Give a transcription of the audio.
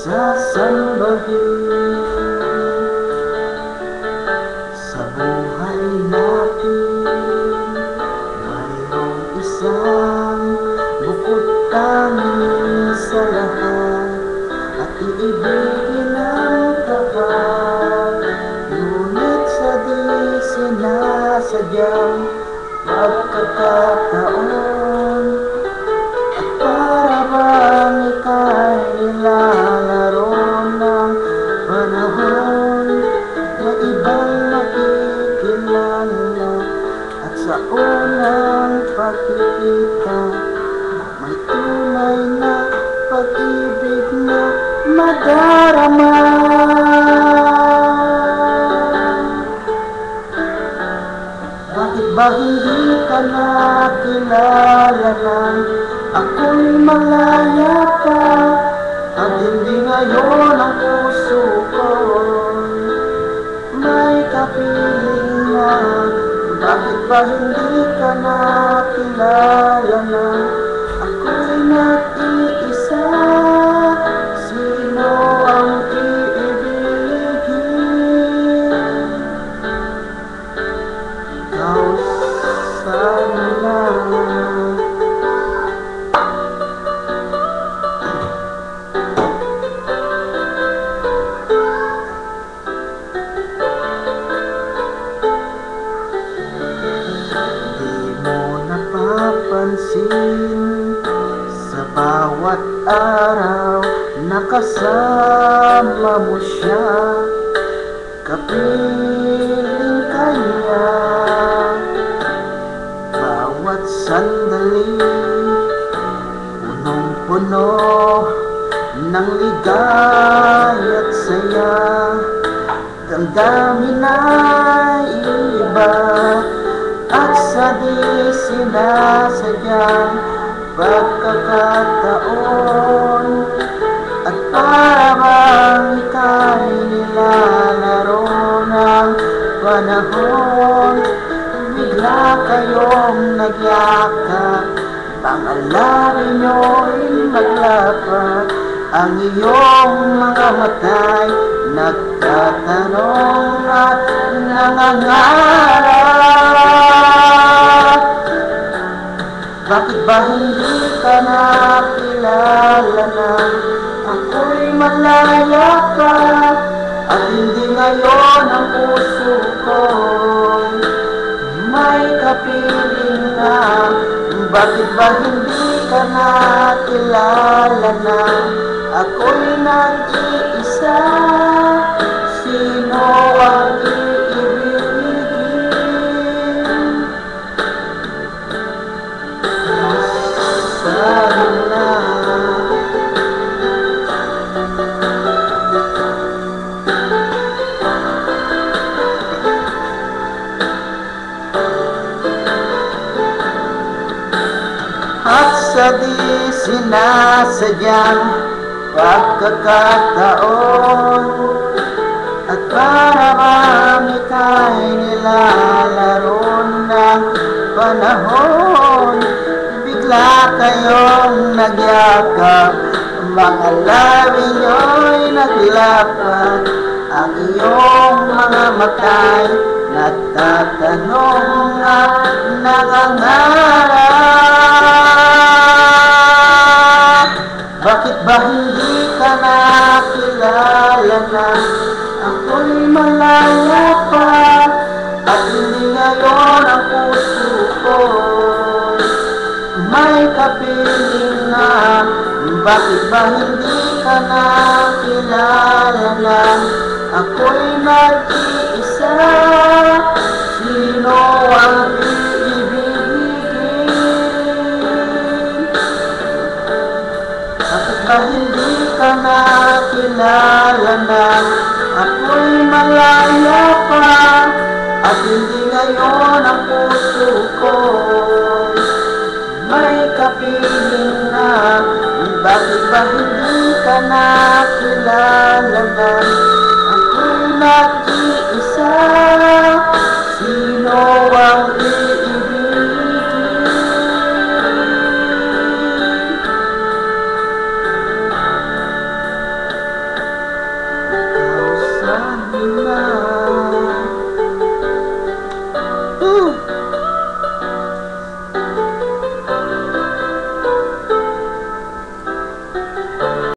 sasambahin sa buhay natin. Mayroong isang bukod tanging sa lahat at iibigin ang tapat, ngunit sa di sinasadyang pagkakataon at para bang ika'y nilalaro ng panahon na ibang makikilala. At sa unang pagkikita may tunay na pag-ibig na madarama. Bakit ba hindi ka nakilala nang ako'y malaya pa? At hindi ngayon ang puso ko may kapiling na. Bakit ba hindi ka nakilala nang ako'y nag-iisa? Sino ang iibigin? Ikaw sana. Sa bawat araw nakasama mo siya, kapiling kanya. Bawat sandali punong-puno ng ligaya't saya, damdamin ay iba at sa di sinasadyang pagkakataon at para bang ika'y nilalaro ng panahon. Bigla kayong nagyakap, pangalawin nyo'y maglapat, ang iyong mga mata'y nagtatanong at nangangarap. Bakit ba hindi ka nakilala nang ako'y malaya pa? At hindi ngayon ang puso ko may kapiling na. Bakit ba hindi ka nakilala nang ako'y nag-iisa? Sino ang at sa di sinasadyang pagkakataon at para bang ika'y nilalaro ng panahon. Bigla kayong nagyakap, mga labi nyo'y naglapat, ang iyong mga mata'y nagtatanong at nangangarap. Bakit ba hindi ka nakilala na ako'y malaya pa? At hindi ngayon ang puso ko may kapiling na. Bakit ba hindi ka nakilala na ako'y nag-iisa? Sino ang iibigin? Bakit ba hindi ka nakilala na ako'y malaya pa? At hindi ngayon ang puso ko may kapiling na. Bakit ba hindi ka nakilala na ako'y nag-iisa?